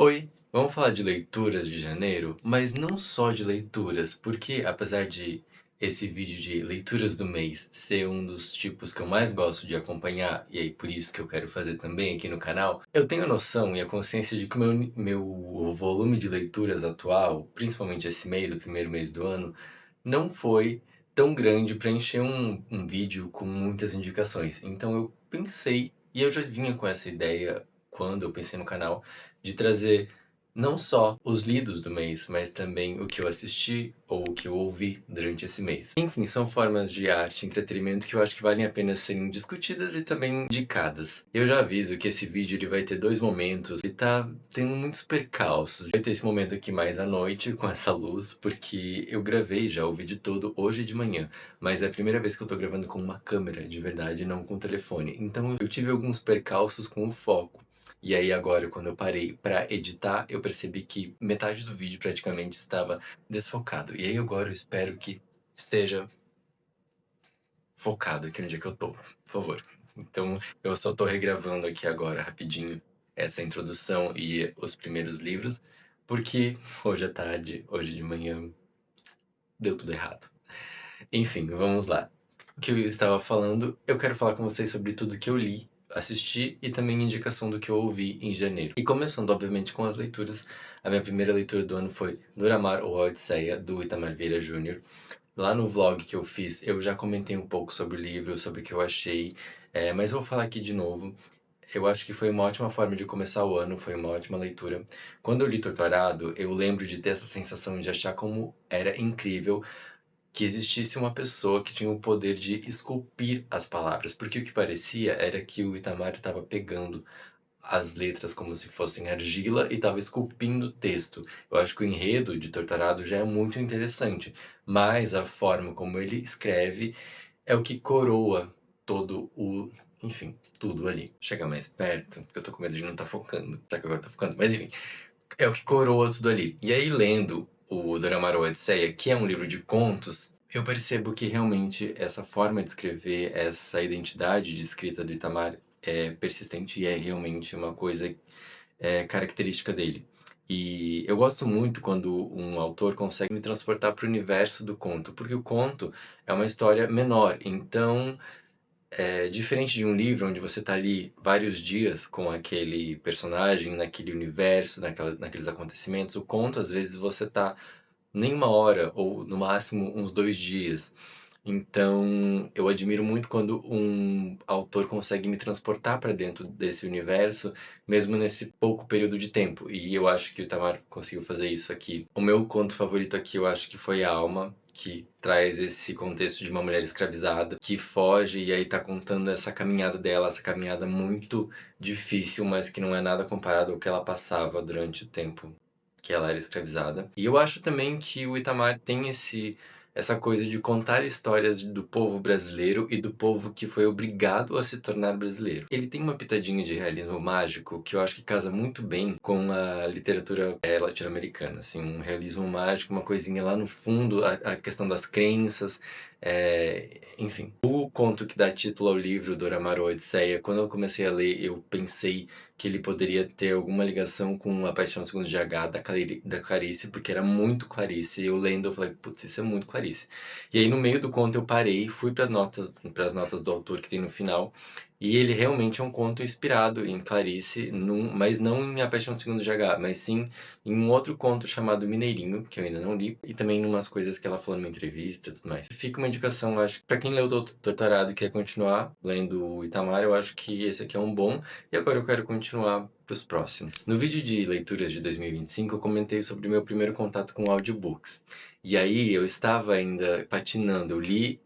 Oi, vamos falar de leituras de janeiro, mas não só de leituras, porque apesar de esse vídeo de leituras do mês ser um dos tipos que eu mais gosto de acompanhar, e aí por isso que eu quero fazer também aqui no canal, eu tenho a noção e a consciência de que o meu volume de leituras atual, principalmente esse mês, o primeiro mês do ano, não foi tão grande para encher um vídeo com muitas indicações. Então eu pensei, e eu já vinha com essa ideia quando eu pensei no canal, de trazer não só os lidos do mês, mas também o que eu assisti ou o que eu ouvi durante esse mês. Enfim, são formas de arte e entretenimento que eu acho que valem a pena serem discutidas e também indicadas. Eu já aviso que esse vídeo ele vai ter dois momentos e tá tendo muitos percalços. Vai ter esse momento aqui mais à noite, com essa luz, porque eu gravei já o vídeo todo hoje de manhã, mas é a primeira vez que eu tô gravando com uma câmera de verdade, não com telefone. Então eu tive alguns percalços com o foco. E aí agora, quando eu parei pra editar, eu percebi que metade do vídeo praticamente estava desfocado. E aí agora eu espero que esteja focado aqui onde é que eu tô, por favor. Então eu só tô regravando aqui agora rapidinho essa introdução e os primeiros livros, porque hoje à tarde, hoje de manhã, deu tudo errado. Enfim, vamos lá. O que eu estava falando, eu quero falar com vocês sobre tudo que eu li, assisti e também indicação do que eu ouvi em janeiro. E começando, obviamente, com as leituras, a minha primeira leitura do ano foi Duramar ou A Odisseia, do Itamar Vieira Júnior. Lá no vlog que eu fiz, eu já comentei um pouco sobre o livro, sobre o que eu achei, mas eu vou falar aqui de novo. Eu acho que foi uma ótima forma de começar o ano, foi uma ótima leitura. Quando eu li Torturado, eu lembro de ter essa sensação de achar como era incrível que existisse uma pessoa que tinha o poder de esculpir as palavras, porque o que parecia era que o Itamar estava pegando as letras como se fossem argila e estava esculpindo o texto. Eu acho que o enredo de Torturado já é muito interessante, mas a forma como ele escreve é o que coroa todo o... enfim, tudo ali. Chega mais perto, porque eu tô com medo de não estar focando, já que agora tá focando, mas enfim, é o que coroa tudo ali. E aí, lendo o Doramaru Odisseia, que é um livro de contos, eu percebo que realmente essa forma de escrever, essa identidade de escrita do Itamar é persistente e é realmente uma coisa característica dele. E eu gosto muito quando um autor consegue me transportar para o universo do conto, porque o conto é uma história menor, então diferente de um livro onde você tá ali vários dias com aquele personagem, naquele universo, naqueles acontecimentos, o conto, às vezes, você tá nem uma hora ou, no máximo, uns 2 dias. Então, eu admiro muito quando um autor consegue me transportar para dentro desse universo, mesmo nesse pouco período de tempo. E eu acho que o Itamar conseguiu fazer isso aqui. O meu conto favorito aqui, eu acho que foi A Alma, que traz esse contexto de uma mulher escravizada, que foge e aí tá contando essa caminhada dela, essa caminhada muito difícil, mas que não é nada comparado ao que ela passava durante o tempo que ela era escravizada. E eu acho também que o Itamar tem essa coisa de contar histórias do povo brasileiro e do povo que foi obrigado a se tornar brasileiro. Ele tem uma pitadinha de realismo mágico que eu acho que casa muito bem com a literatura latino-americana, assim, um realismo mágico, uma coisinha lá no fundo, a questão das crenças, enfim. O conto que dá título ao livro, Doramaru Odisseia, quando eu comecei a ler, eu pensei que ele poderia ter alguma ligação com A Paixão Segundo GH da Clarice, porque era muito Clarice. Eu lendo, eu falei, putz, isso é muito Clarice. E aí, no meio do conto, eu parei, fui para as notas do autor que tem no final, e ele realmente é um conto inspirado em Clarice, mas não em A Paixão Segundo GH, mas sim em um outro conto chamado Mineirinho, que eu ainda não li, e também em umas coisas que ela falou numa entrevista e tudo mais. Fica uma indicação, acho, para quem leu Doutorado e quer continuar lendo o Itamar, eu acho que esse aqui é um bom. E agora eu quero continuar para os próximos. No vídeo de leituras de 2025, eu comentei sobre o meu primeiro contato com audiobooks. E aí eu estava ainda patinando, eu li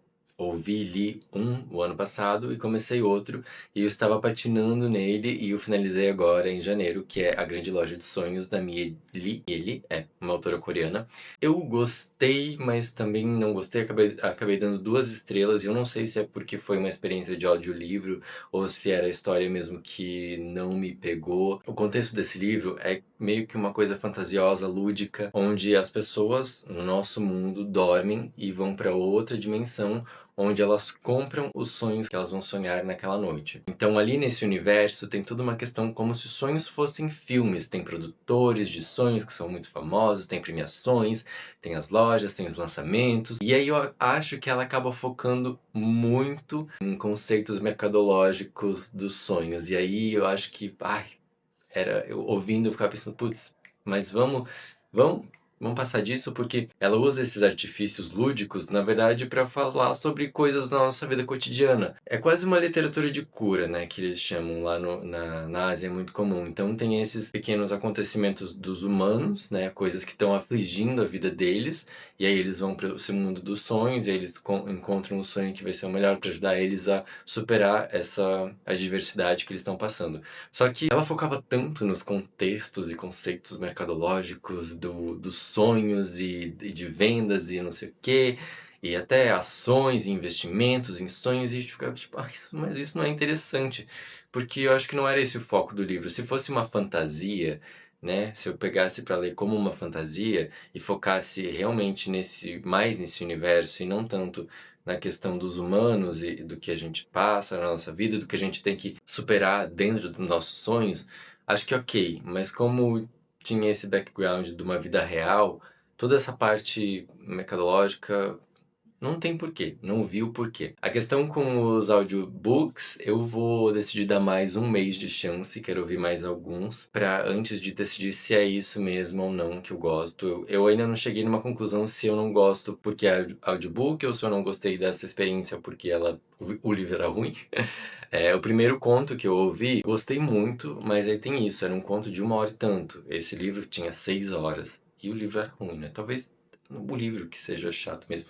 um o ano passado e comecei outro, e eu estava patinando nele e eu finalizei agora em janeiro, que é A Grande Loja de Sonhos, da Mie Lee. Ele é uma autora coreana. Eu gostei, mas também não gostei, acabei dando 2 estrelas, e eu não sei se é porque foi uma experiência de audiolivro ou se era a história mesmo que não me pegou. O contexto desse livro é meio que uma coisa fantasiosa, lúdica, onde as pessoas no nosso mundo dormem e vão para outra dimensão, onde elas compram os sonhos que elas vão sonhar naquela noite. Então ali nesse universo tem toda uma questão como se sonhos fossem filmes, tem produtores de sonhos que são muito famosos, tem premiações, tem as lojas, tem os lançamentos, e aí eu acho que ela acaba focando muito em conceitos mercadológicos dos sonhos, e aí eu acho que, ai, eu ouvindo, eu ficava pensando, putz, mas vamos, vamos passar disso, porque ela usa esses artifícios lúdicos, na verdade, para falar sobre coisas da nossa vida cotidiana. É quase uma literatura de cura, né, que eles chamam lá na Ásia, é muito comum. Então tem esses pequenos acontecimentos dos humanos, né, coisas que estão afligindo a vida deles, e aí eles vão para esse mundo dos sonhos, e aí eles encontram o sonho que vai ser o melhor para ajudar eles a superar essa adversidade que eles estão passando. Só que ela focava tanto nos contextos e conceitos mercadológicos dos sonhos e de vendas e não sei o quê, e até ações e investimentos em sonhos, e a gente ficava tipo, mas isso não é interessante, porque eu acho que não era esse o foco do livro. Se fosse uma fantasia, né, se eu pegasse para ler como uma fantasia e focasse realmente mais nesse universo e não tanto na questão dos humanos e do que a gente passa na nossa vida, do que a gente tem que superar dentro dos nossos sonhos, acho que ok, mas como tinha esse background de uma vida real, toda essa parte mercadológica não tem porquê, não vi o porquê. A questão com os audiobooks, eu vou decidir dar mais um mês de chance, quero ouvir mais alguns, pra antes de decidir se é isso mesmo ou não que eu gosto. Eu ainda não cheguei numa conclusão se eu não gosto porque é audiobook ou se eu não gostei dessa experiência porque o livro era ruim. O primeiro conto que eu ouvi, gostei muito, mas aí tem isso, era um conto de 1 hora e tanto. Esse livro tinha 6 horas e o livro era ruim, né? Talvez o livro que seja chato mesmo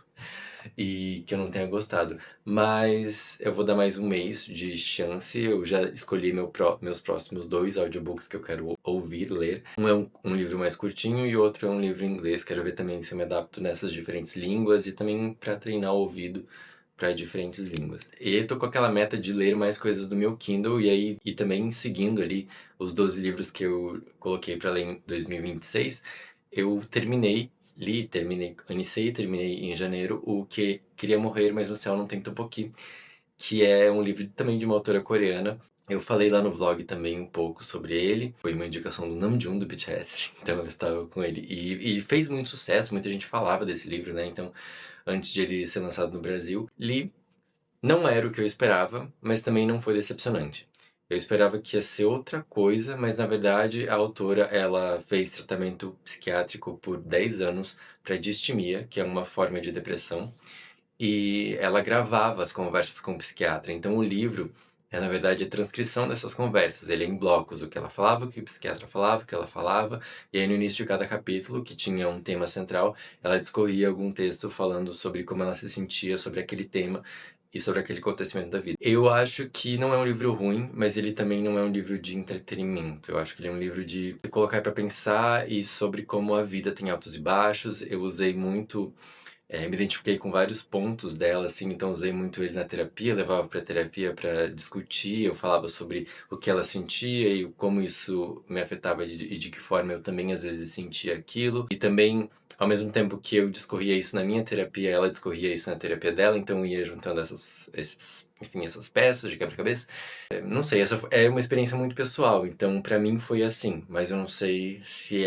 e que eu não tenha gostado. Mas eu vou dar mais um mês de chance. Eu já escolhi meus próximos 2 audiobooks que eu quero ouvir, ler. Um é um livro mais curtinho e o outro é um livro em inglês. Quero ver também se eu me adapto nessas diferentes línguas e também para treinar o ouvido para diferentes línguas. E eu tô com aquela meta de ler mais coisas do meu Kindle e também seguindo ali os 12 livros que eu coloquei para ler em 2026, eu iniciei e terminei em janeiro o que Queria Morrer, mas no Céu Não Tem Tteokbokki, que é um livro também de uma autora coreana. Eu falei lá no vlog também um pouco sobre ele, foi uma indicação do Namjoon do BTS, então eu estava com ele. E fez muito sucesso, muita gente falava desse livro, né, então antes de ele ser lançado no Brasil. Li, não era o que eu esperava, mas também não foi decepcionante. Eu esperava que ia ser outra coisa, mas na verdade a autora ela fez tratamento psiquiátrico por 10 anos para distimia, que é uma forma de depressão, e ela gravava as conversas com o psiquiatra. Então o livro é, na verdade, a transcrição dessas conversas. Ele é em blocos, o que ela falava, o que o psiquiatra falava, o que ela falava. E aí no início de cada capítulo, que tinha um tema central, ela discorria algum texto falando sobre como ela se sentia sobre aquele tema e sobre aquele acontecimento da vida. Eu acho que não é um livro ruim, mas ele também não é um livro de entretenimento. Eu acho que ele é um livro de colocar para pensar e sobre como a vida tem altos e baixos. Eu usei muito me identifiquei com vários pontos dela, assim, então usei muito ele na terapia, levava pra terapia pra discutir, eu falava sobre o que ela sentia e como isso me afetava e de que forma eu também às vezes sentia aquilo. E também, ao mesmo tempo que eu discorria isso na minha terapia, ela discorria isso na terapia dela, então eu ia juntando essas peças de quebra-cabeça. Não sei, essa é uma experiência muito pessoal, então pra mim foi assim, mas eu não sei se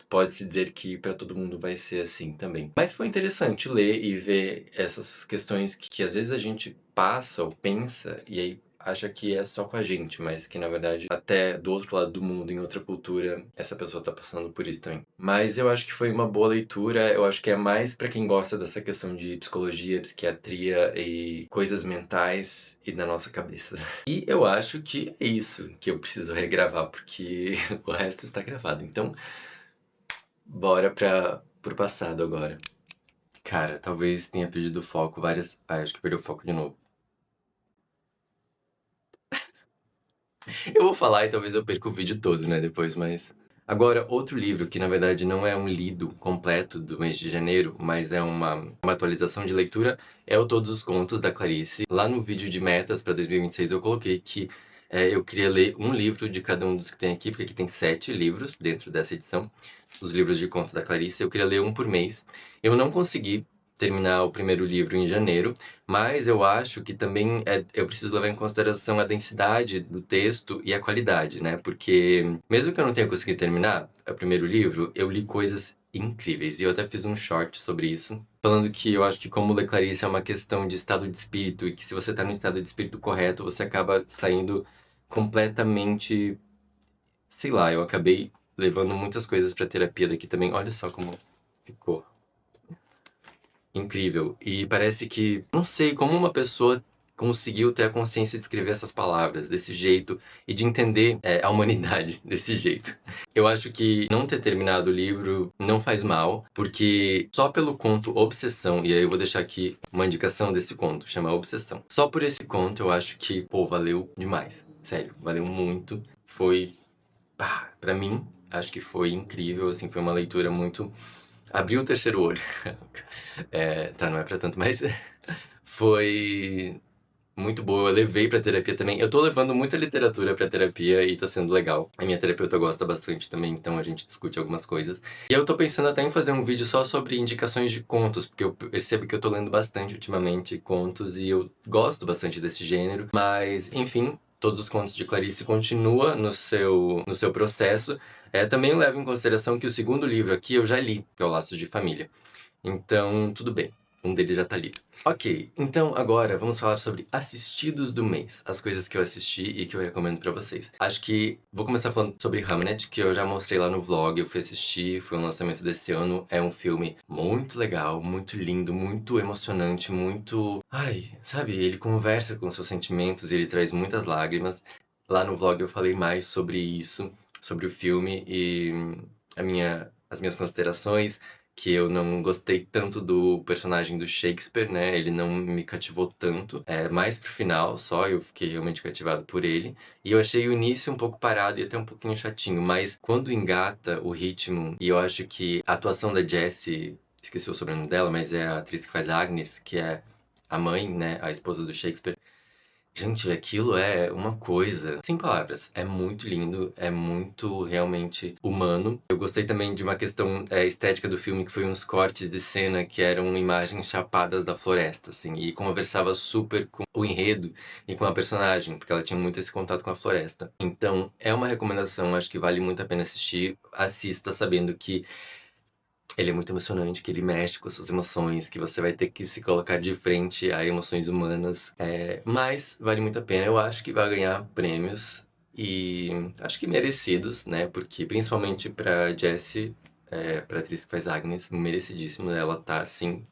pode-se dizer que pra todo mundo vai ser assim também. Mas foi interessante ler e ver essas questões que às vezes a gente passa ou pensa e aí acha que é só com a gente, mas que na verdade até do outro lado do mundo, em outra cultura, essa pessoa tá passando por isso também. Mas eu acho que foi uma boa leitura, eu acho que é mais pra quem gosta dessa questão de psicologia, psiquiatria e coisas mentais e da nossa cabeça. E eu acho que é isso que eu preciso regravar, porque o resto está gravado. Então, bora pro passado agora. Cara, talvez tenha perdido o foco várias. Acho que perdeu o foco de novo. Eu vou falar e talvez eu perca o vídeo todo, né, depois, mas. Agora, outro livro que na verdade não é um lido completo do mês de janeiro, mas é uma atualização de leitura, é o Todos os Contos da Clarice. Lá no vídeo de metas para 2026 eu coloquei que eu queria ler um livro de cada um dos que tem aqui, porque aqui tem 7 livros dentro dessa edição, os livros de contos da Clarice. Eu queria ler um por mês. Eu não consegui, terminar o primeiro livro em janeiro, mas eu acho que também eu preciso levar em consideração a densidade do texto e a qualidade, né? Porque mesmo que eu não tenha conseguido terminar o primeiro livro, eu li coisas incríveis. E eu até fiz um short sobre isso, falando que eu acho que como ler Clarice é uma questão de estado de espírito, e que se você tá no estado de espírito correto, você acaba saindo completamente... Sei lá, eu acabei levando muitas coisas pra terapia daqui também. Olha só como ficou incrível. E parece que, não sei, como uma pessoa conseguiu ter a consciência de escrever essas palavras desse jeito e de entender a humanidade desse jeito. Eu acho que não ter terminado o livro não faz mal, porque só pelo conto Obsessão, e aí eu vou deixar aqui uma indicação desse conto, chama Obsessão. Só por esse conto eu acho que, pô, valeu demais. Sério, valeu muito. Foi, pá, pra mim, acho que foi incrível, assim, foi uma leitura muito... Abriu o terceiro olho. Tá, não é pra tanto, mas foi muito boa. Eu levei pra terapia também. Eu tô levando muita literatura pra terapia e tá sendo legal. A minha terapeuta gosta bastante também, então a gente discute algumas coisas. E eu tô pensando até em fazer um vídeo só sobre indicações de contos, porque eu percebo que eu tô lendo bastante ultimamente contos e eu gosto bastante desse gênero. Mas, enfim, todos os contos de Clarice continua no seu processo. Também eu levo em consideração que o segundo livro aqui eu já li, que é o Laços de Família. Então, tudo bem. Um deles já tá lido. Ok, então agora vamos falar sobre assistidos do mês. As coisas que eu assisti e que eu recomendo pra vocês. Acho que vou começar falando sobre Hamnet, que eu já mostrei lá no vlog. Eu fui assistir, foi um lançamento desse ano. É um filme muito legal, muito lindo, muito emocionante, muito... Ai, sabe, ele conversa com seus sentimentos e ele traz muitas lágrimas. Lá no vlog eu falei mais sobre isso, sobre o filme e as minhas considerações, que eu não gostei tanto do personagem do Shakespeare, né? Ele não me cativou tanto. Mais pro final só, eu fiquei realmente cativado por ele. E eu achei o início um pouco parado e até um pouquinho chatinho, mas quando engata o ritmo, e eu acho que a atuação da Jessie, esqueci o sobrenome dela, mas é a atriz que faz a Agnes, que é a mãe, né? A esposa do Shakespeare. Gente, aquilo é uma coisa, sem palavras, é muito lindo, é muito realmente humano. Eu gostei também de uma questão estética do filme, que foi uns cortes de cena que eram imagens chapadas da floresta, assim, e conversava super com o enredo e com a personagem, porque ela tinha muito esse contato com a floresta. Então, é uma recomendação, acho que vale muito a pena assistir. Assista sabendo que ele é muito emocionante, que ele mexe com as suas emoções, que você vai ter que se colocar de frente a emoções humanas. Mas vale muito a pena. Eu acho que vai ganhar prêmios e acho que merecidos, né? Porque principalmente pra Jessie, pra atriz que faz Agnes, merecidíssimo. Ela tá, assim,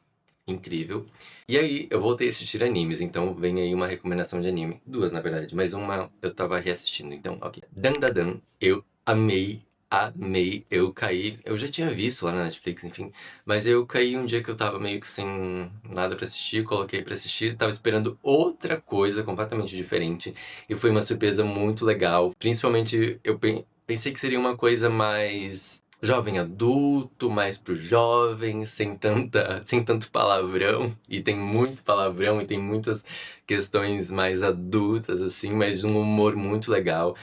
incrível. E aí, eu voltei a assistir animes, então vem aí uma recomendação de anime. Duas, na verdade, mas uma eu tava reassistindo, então, ok. Dandadan, eu amei, amei. Eu caí, eu já tinha visto lá na Netflix, enfim, mas eu caí um dia que eu tava meio que sem nada pra assistir, coloquei pra assistir, tava esperando outra coisa completamente diferente, e foi uma surpresa muito legal. Principalmente, eu pensei que seria uma coisa mais jovem adulto, mais pro jovem, sem tanto palavrão, e tem muito palavrão e tem muitas questões mais adultas, assim, mas um humor muito legal.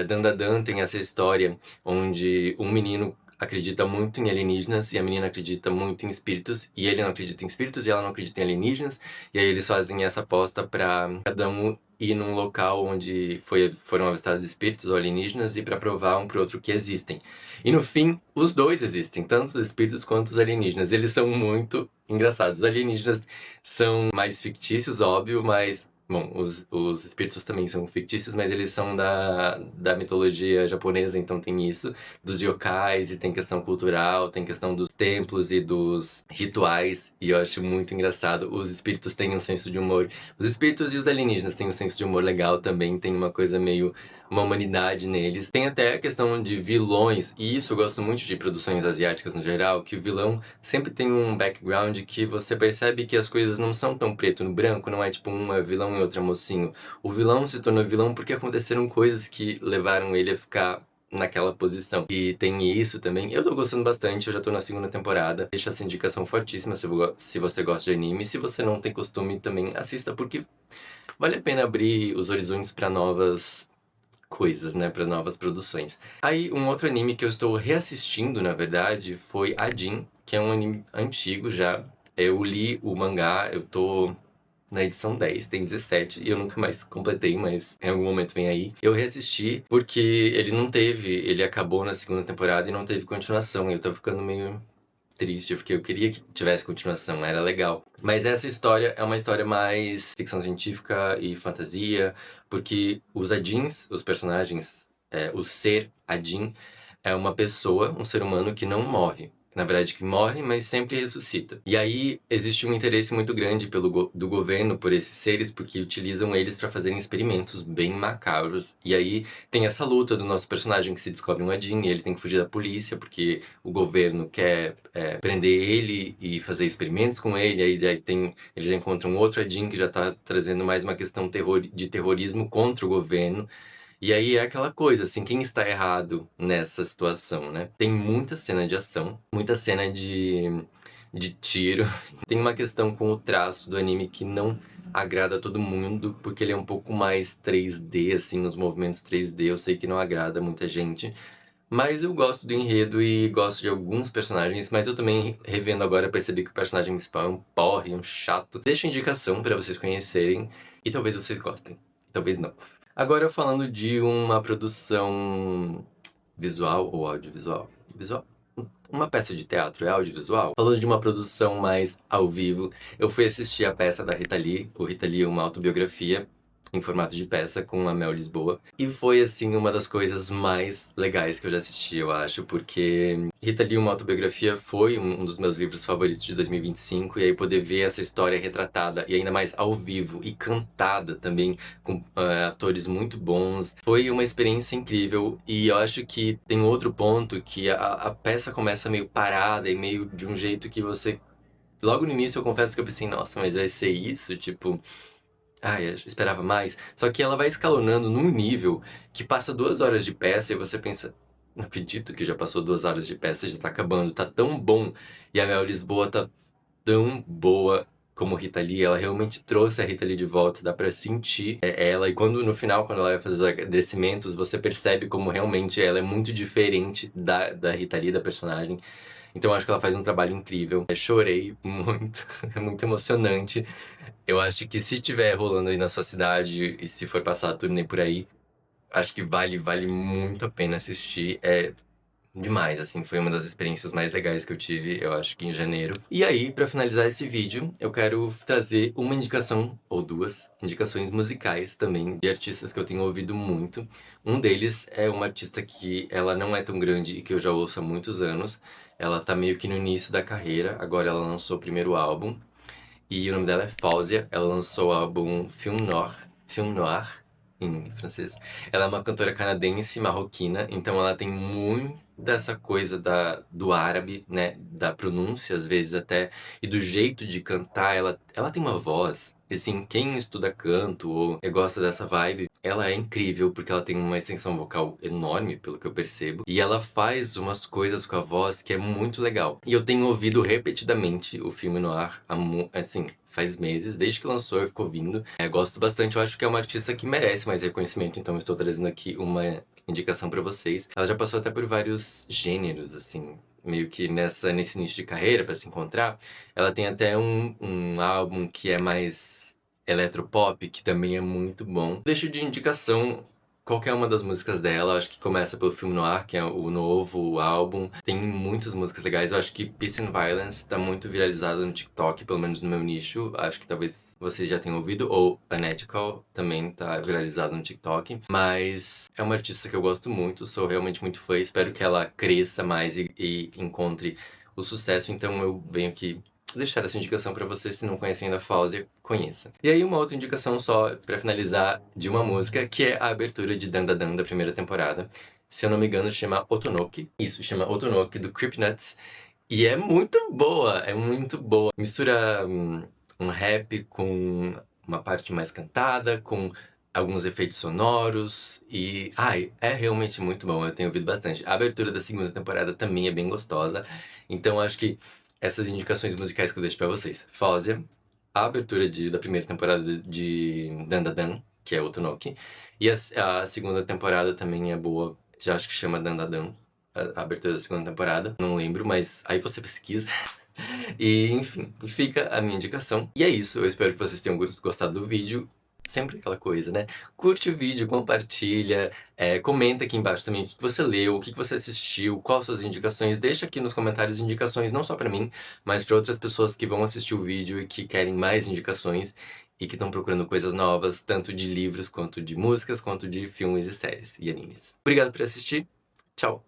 Dandadan tem essa história onde um menino acredita muito em alienígenas e a menina acredita muito em espíritos, e ele não acredita em espíritos e ela não acredita em alienígenas, e aí eles fazem essa aposta pra cada um ir num local onde foram avistados espíritos ou alienígenas e pra provar um pro outro que existem. E no fim, os dois existem, tanto os espíritos quanto os alienígenas. Eles são muito engraçados. Os alienígenas são mais fictícios, óbvio, mas... Bom, os espíritos também são fictícios, mas eles são da mitologia japonesa, então tem isso. Dos yokais, e tem questão cultural, tem questão dos templos e dos rituais. E eu acho muito engraçado. Os espíritos têm um senso de humor. Os espíritos e os alienígenas têm um senso de humor legal também. Tem uma coisa meio... uma humanidade neles. Tem até a questão de vilões, e isso eu gosto muito de produções asiáticas no geral, que o vilão sempre tem um background que você percebe que as coisas não são tão preto no branco, não é tipo um é vilão e outro é mocinho. O vilão se tornou vilão porque aconteceram coisas que levaram ele a ficar naquela posição. E tem isso também. Eu tô gostando bastante, eu já tô na segunda temporada. Deixa essa indicação fortíssima se você gosta de anime. Se você não tem costume, também assista, porque vale a pena abrir os horizontes pra novas coisas, né, para novas produções. Aí, um outro anime que eu estou reassistindo, na verdade, foi Ajin, que é um anime antigo já, Eu li o mangá, eu tô na edição 10, tem 17, e eu nunca mais completei, mas em algum momento vem aí. Eu reassisti porque ele acabou na segunda temporada e não teve continuação, e eu tava ficando meio triste, porque eu queria que tivesse continuação, era legal. Mas essa história é uma história mais ficção científica e fantasia, porque os Adins, os personagens, o ser Adin, é uma pessoa, um ser humano que não morre. Na verdade, que morre, mas sempre ressuscita. E aí existe um interesse muito grande do governo por esses seres, porque utilizam eles para fazerem experimentos bem macabros. E aí tem essa luta do nosso personagem que se descobre um Adin, e ele tem que fugir da polícia, porque o governo quer prender ele e fazer experimentos com ele. Aí ele já encontra um outro Adin que já tá trazendo mais uma questão de terrorismo contra o governo. E aí é aquela coisa, assim, quem está errado nessa situação, né? Tem muita cena de ação, muita cena de tiro. Tem uma questão com o traço do anime que não agrada a todo mundo, porque ele é um pouco mais 3D, assim, os movimentos 3D. Eu sei que não agrada muita gente, mas eu gosto do enredo e gosto de alguns personagens, mas eu também, revendo agora, percebi que o personagem principal é um porre, um chato. Deixo a indicação pra vocês conhecerem e talvez vocês gostem, talvez não. Agora falando de uma produção visual ou audiovisual. Visual? Uma peça de teatro é audiovisual? Falando de uma produção mais ao vivo, eu fui assistir a peça da Rita Lee. O Rita Lee é uma autobiografia em formato de peça com a Mel Lisboa. E foi, assim, uma das coisas mais legais que eu já assisti, eu acho, porque Rita Lee, uma autobiografia, foi um dos meus livros favoritos de 2025, e aí poder ver essa história retratada, e ainda mais ao vivo, e cantada também, com atores muito bons, foi uma experiência incrível. E eu acho que tem outro ponto, que a peça começa meio parada e meio de um jeito que você... Logo no início eu confesso que eu pensei, nossa, mas vai ser isso? Tipo... Ai, eu esperava mais. Só que ela vai escalonando num nível que passa 2 horas de peça e você pensa, não acredito que já passou 2 horas de peça, já tá acabando, tá tão bom. E a Mel Lisboa tá tão boa como Rita Lee, ela realmente trouxe a Rita Lee de volta, dá pra sentir ela. E quando no final, quando ela vai fazer os agradecimentos, você percebe como realmente ela é muito diferente da Rita Lee, da personagem. Então eu acho que ela faz um trabalho incrível. Eu chorei muito, é muito emocionante. Eu acho que se tiver rolando aí na sua cidade e se for passar a turnê por aí, acho que vale muito a pena assistir. É demais, assim, foi uma das experiências mais legais que eu tive, eu acho que em janeiro. E aí, pra finalizar esse vídeo, eu quero trazer uma indicação, ou duas, indicações musicais também, de artistas que eu tenho ouvido muito. Um deles é uma artista que ela não é tão grande e que eu já ouço há muitos anos. Ela tá meio que no início da carreira, agora ela lançou o primeiro álbum. E o nome dela é Fausia. Ela lançou o álbum Film Noir, em francês. Ela é uma cantora canadense marroquina, então ela tem muito dessa coisa do árabe, né? Da pronúncia, às vezes até, e do jeito de cantar. Ela tem uma voz. Assim, quem estuda canto ou gosta dessa vibe, ela é incrível porque ela tem uma extensão vocal enorme, pelo que eu percebo, e ela faz umas coisas com a voz que é muito legal. E eu tenho ouvido repetidamente o filme Noir, assim, faz meses, desde que lançou eu fico ouvindo. Gosto bastante, eu acho que é uma artista que merece mais reconhecimento, então eu estou trazendo aqui uma indicação pra vocês. Ela já passou até por vários gêneros, assim, meio que nesse início de carreira, pra se encontrar. Ela tem até um álbum que é mais eletropop, que também é muito bom. Deixo de indicação qualquer uma das músicas dela, acho que começa pelo Film Noir, que é o novo álbum. Tem muitas músicas legais, eu acho que Peace and Violence tá muito viralizado no TikTok, pelo menos no meu nicho. Acho que talvez vocês já tenham ouvido, ou Unethical também tá viralizado no TikTok. Mas é uma artista que eu gosto muito, sou realmente muito fã, espero que ela cresça mais e encontre o sucesso, então eu venho aqui deixar essa indicação pra você, se não conhece ainda a Fausia, conheça. E aí uma outra indicação só pra finalizar de uma música, que é a abertura de Dandadan da primeira temporada. Se eu não me engano, chama Otonoki. Isso, chama Otonoki, do Creepnuts. E é muito boa, é muito boa. Mistura um rap com uma parte mais cantada, com alguns efeitos sonoros e... Ai, é realmente muito bom, eu tenho ouvido bastante. A abertura da segunda temporada também é bem gostosa, então acho que essas indicações musicais que eu deixo pra vocês. Fausia, a abertura da primeira temporada de Dandadan, que é Otonoki, e a segunda temporada também é boa, já acho que chama Dandadan, a abertura da segunda temporada, não lembro, mas aí você pesquisa. E, enfim, fica a minha indicação. E é isso, eu espero que vocês tenham gostado do vídeo. Sempre aquela coisa, né? Curte o vídeo, compartilha, comenta aqui embaixo também o que você leu, o que você assistiu, quais suas indicações. Deixa aqui nos comentários indicações não só pra mim, mas pra outras pessoas que vão assistir o vídeo e que querem mais indicações e que estão procurando coisas novas, tanto de livros, quanto de músicas, quanto de filmes e séries e animes. Obrigado por assistir. Tchau!